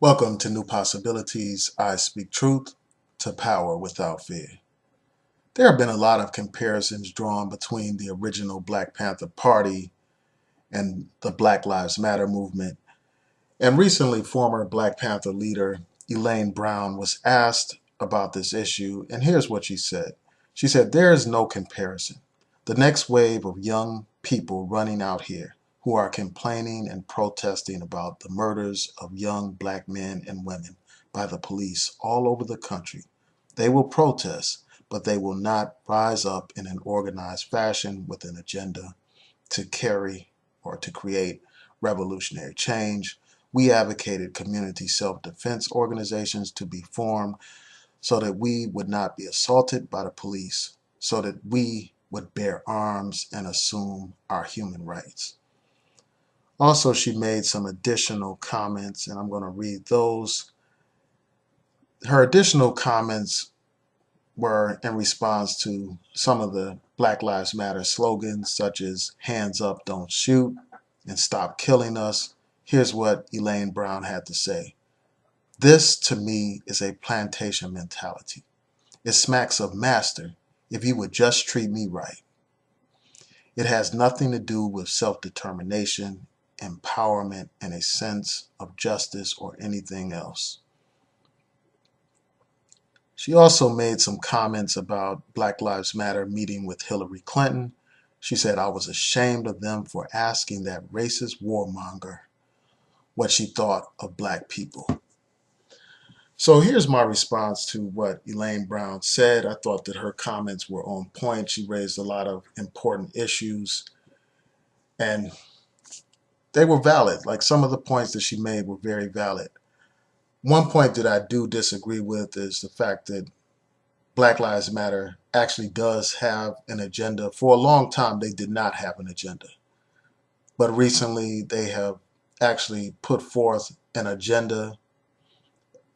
Welcome to New Possibilities. I speak truth to power without fear. There have been a lot of comparisons drawn between the original Black Panther Party and the Black Lives Matter movement. And recently, former Black Panther leader Elaine Brown was asked about this issue, and here's what she said. She said, "There is no comparison. The next wave of young people running out here who are complaining and protesting about the murders of young black men and women by the police all over the country. They will protest, but they will not rise up in an organized fashion with an agenda to carry or to create revolutionary change. We advocated community self-defense organizations to be formed so that we would not be assaulted by the police, so that we would bear arms and assume our human rights." Also, she made some additional comments, and I'm going to read those. Her additional comments were in response to some of the Black Lives Matter slogans, such as "Hands up, don't shoot," and "Stop killing us." Here's what Elaine Brown had to say. "This, to me, is a plantation mentality. It smacks of master if you would just treat me right. It has nothing to do with self-determination, empowerment, and a sense of justice or anything else." She also made some comments about Black Lives Matter meeting with Hillary Clinton. She said, "I was ashamed of them for asking that racist warmonger what she thought of black people." So here's my response to what Elaine Brown said. I thought that her comments were on point. She raised a lot of important issues, and they were valid. Like, some of the points that she made were very valid. One point that I do disagree with is the fact that Black Lives Matter actually does have an agenda. For a long time, they did not have an agenda. But recently, they have actually put forth an agenda.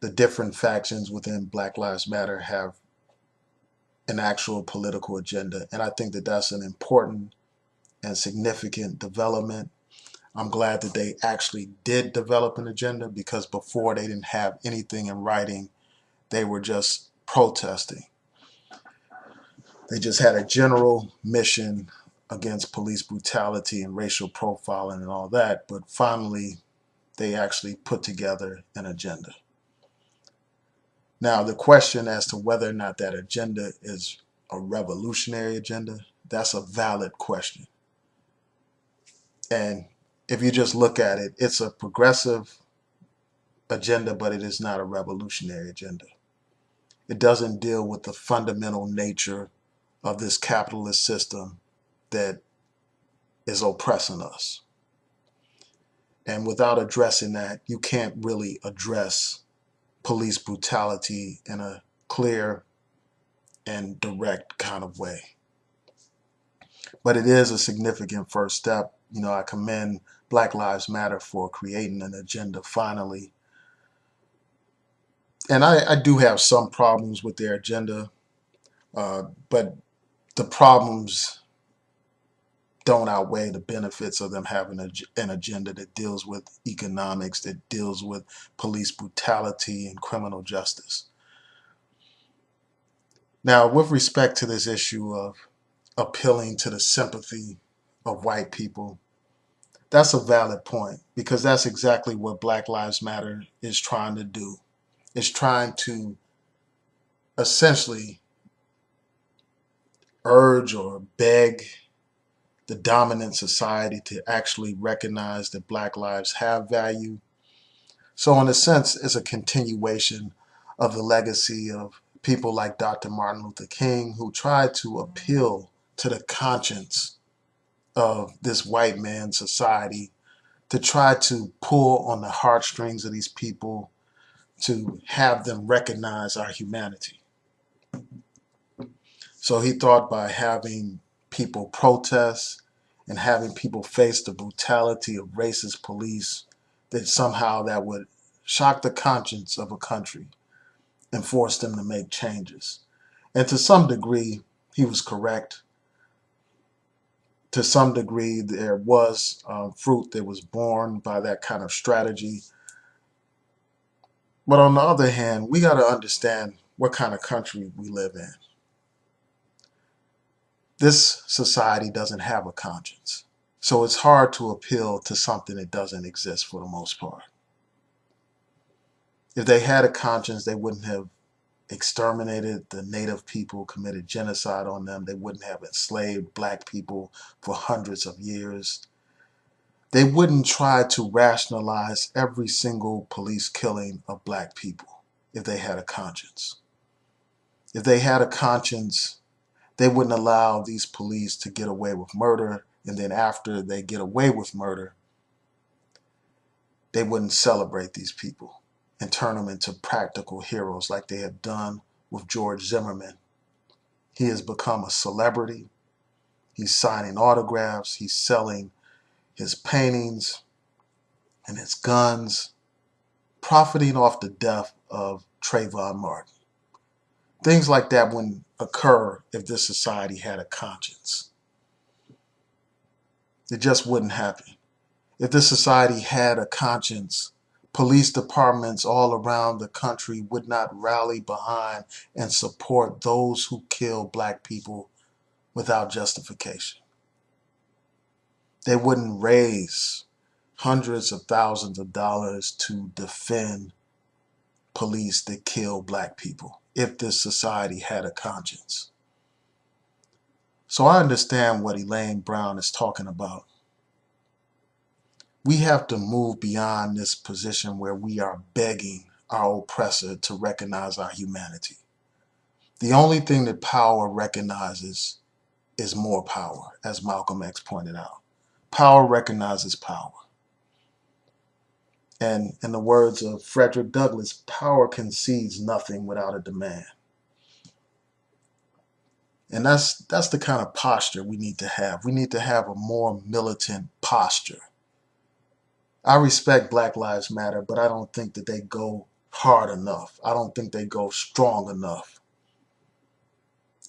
The different factions within Black Lives Matter have an actual political agenda. And I think that that's an important and significant development. I'm glad that they actually did develop an agenda, because before they didn't have anything in writing. They were just protesting. They just had a general mission against police brutality and racial profiling and all that. But finally, they actually put together an agenda. Now, the question as to whether or not that agenda is a revolutionary agenda, that's a valid question. And if you just look at it, it's a progressive agenda, but it is not a revolutionary agenda. It doesn't deal with the fundamental nature of this capitalist system that is oppressing us. And without addressing that, you can't really address police brutality in a clear and direct kind of way. But it is a significant first step. I commend Black Lives Matter for creating an agenda finally. And I do have some problems with their agenda, but the problems don't outweigh the benefits of them having an agenda that deals with economics, that deals with police brutality and criminal justice. Now, with respect to this issue of appealing to the sympathy of white people, that's a valid point, because that's exactly what Black Lives Matter is trying to do. It's trying to essentially urge or beg the dominant society to actually recognize that black lives have value. So in a sense, it's a continuation of the legacy of people like Dr. Martin Luther King, who tried to appeal to the conscience of this white man's society, to try to pull on the heartstrings of these people, to have them recognize our humanity. So he thought by having people protest and having people face the brutality of racist police, that somehow that would shock the conscience of a country and force them to make changes. And to some degree, he was correct. To some degree, there was fruit that was born by that kind of strategy. But on the other hand, we got to understand what kind of country we live in. This society doesn't have a conscience. So it's hard to appeal to something that doesn't exist for the most part. If they had a conscience, they wouldn't have exterminated the native people, committed genocide on them. They wouldn't have enslaved black people for hundreds of years. They wouldn't try to rationalize every single police killing of black people if they had a conscience. If they had a conscience, they wouldn't allow these police to get away with murder, and then after they get away with murder, they wouldn't celebrate these people and turn them into practical heroes like they have done with George Zimmerman. He has become a celebrity. He's signing autographs. He's selling his paintings and his guns, profiting off the death of Trayvon Martin. Things like that wouldn't occur if this society had a conscience. It just wouldn't happen. If this society had a conscience, police departments all around the country would not rally behind and support those who kill black people without justification. They wouldn't raise hundreds of thousands of dollars to defend police that kill black people if this society had a conscience. So I understand what Elaine Brown is talking about. We have to move beyond this position where we are begging our oppressor to recognize our humanity. The only thing that power recognizes is more power, as Malcolm X pointed out. Power recognizes power. And in the words of Frederick Douglass, power concedes nothing without a demand. And that's the kind of posture we need to have. We need to have a more militant posture. I respect Black Lives Matter, but I don't think that they go hard enough. I don't think they go strong enough.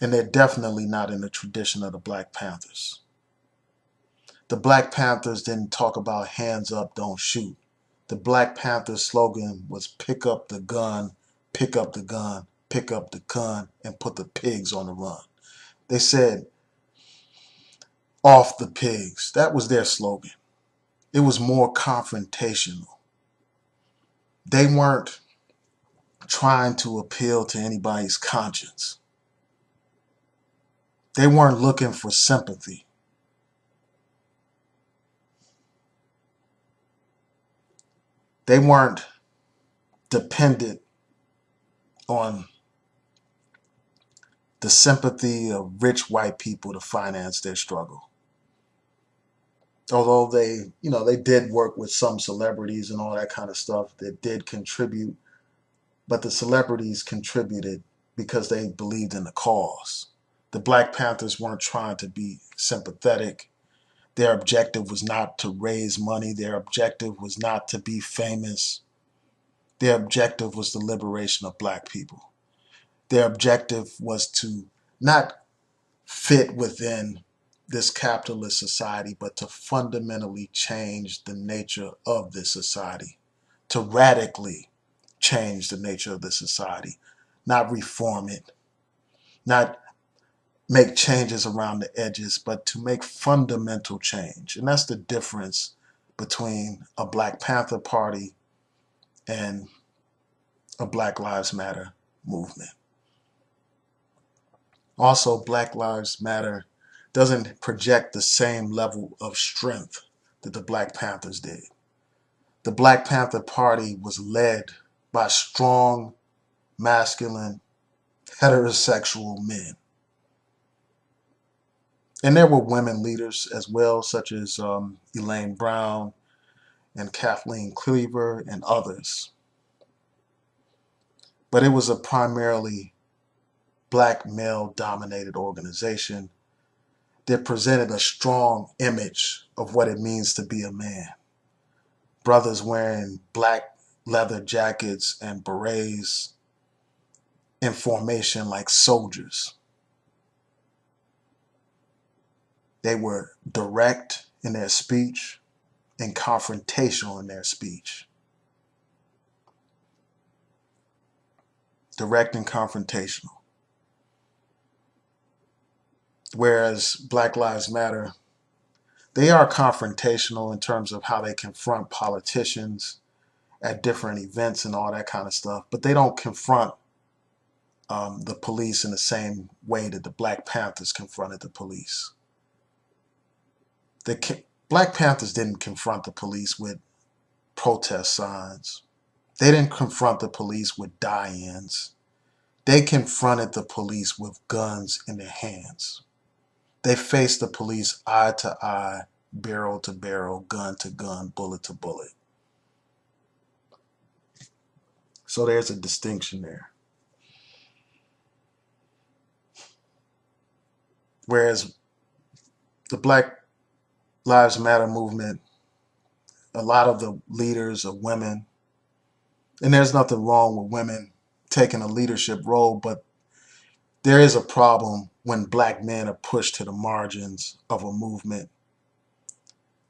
And they're definitely not in the tradition of the Black Panthers. The Black Panthers didn't talk about hands up, don't shoot. The Black Panther slogan was pick up the gun, pick up the gun, pick up the gun, and put the pigs on the run. They said, off the pigs. That was their slogan. It was more confrontational. They weren't trying to appeal to anybody's conscience. They weren't looking for sympathy. They weren't dependent on the sympathy of rich white people to finance their struggle. Although they did work with some celebrities and all that kind of stuff that did contribute, but the celebrities contributed because they believed in the cause. The Black Panthers weren't trying to be sympathetic. Their objective was not to raise money. Their objective was not to be famous. Their objective was the liberation of black people. Their objective was to not fit within this capitalist society, but to fundamentally change the nature of this society, to radically change the nature of the society, not reform it, not make changes around the edges, but to make fundamental change. And that's the difference between a Black Panther Party and a Black Lives Matter movement. Also, Black Lives Matter doesn't project the same level of strength that the Black Panthers did. The Black Panther Party was led by strong, masculine, heterosexual men. And there were women leaders as well, such as Elaine Brown and Kathleen Cleaver and others. But it was a primarily black male-dominated organization that presented a strong image of what it means to be a man. Brothers wearing black leather jackets and berets in formation like soldiers. They were direct in their speech and confrontational in their speech. direct and confrontational. Whereas Black Lives Matter, they are confrontational in terms of how they confront politicians at different events and all that kind of stuff, but they don't confront the police in the same way that the Black Panthers confronted the police. The Black Panthers didn't confront the police with protest signs. They didn't confront the police with die-ins. They confronted the police with guns in their hands. They faced the police eye to eye, barrel to barrel, gun to gun, bullet to bullet. So there's a distinction there. Whereas the Black Lives Matter movement, a lot of the leaders are women. And there's nothing wrong with women taking a leadership role, but there is a problem when black men are pushed to the margins of a movement.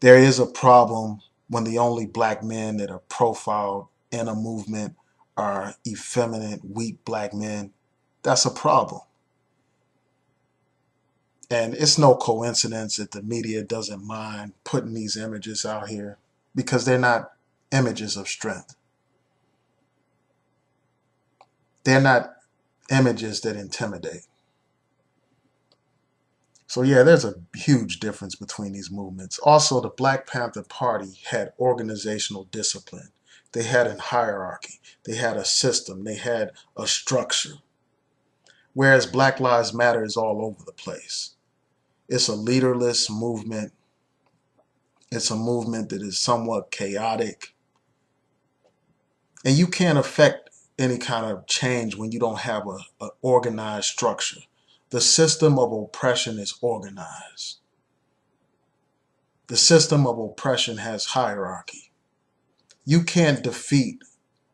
There is a problem when the only black men that are profiled in a movement are effeminate, weak black men. That's a problem. And it's no coincidence that the media doesn't mind putting these images out here because they're not images of strength. They're not images that intimidate. So yeah, there's a huge difference between these movements. Also, the Black Panther Party had organizational discipline. They had a hierarchy. They had a system. They had a structure. Whereas Black Lives Matter is all over the place. It's a leaderless movement. It's a movement that is somewhat chaotic. And you can't affect any kind of change when you don't have an organized structure. The system of oppression is organized. The system of oppression has hierarchy. You can't defeat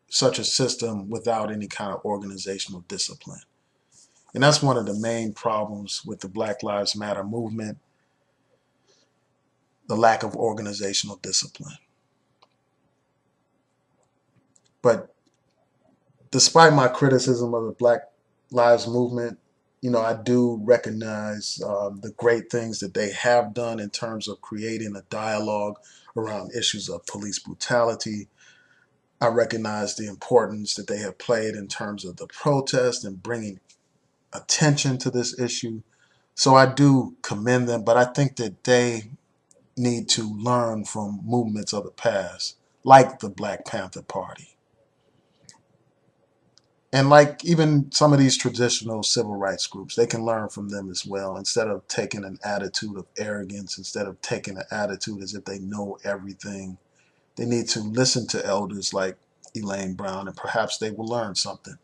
such a system without any kind of organizational discipline. And that's one of the main problems with the Black Lives Matter movement, the lack of organizational discipline. But despite my criticism of the Black Lives Movement, I do recognize the great things that they have done in terms of creating a dialogue around issues of police brutality. I recognize the importance that they have played in terms of the protest and bringing attention to this issue. So I do commend them, but I think that they need to learn from movements of the past, like the Black Panther Party. And like even some of these traditional civil rights groups, they can learn from them as well. Instead of taking an attitude of arrogance, instead of taking an attitude as if they know everything, they need to listen to elders like Elaine Brown, and perhaps they will learn something.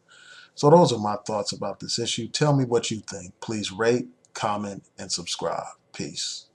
So those are my thoughts about this issue. Tell me what you think. Please rate, comment, and subscribe. Peace.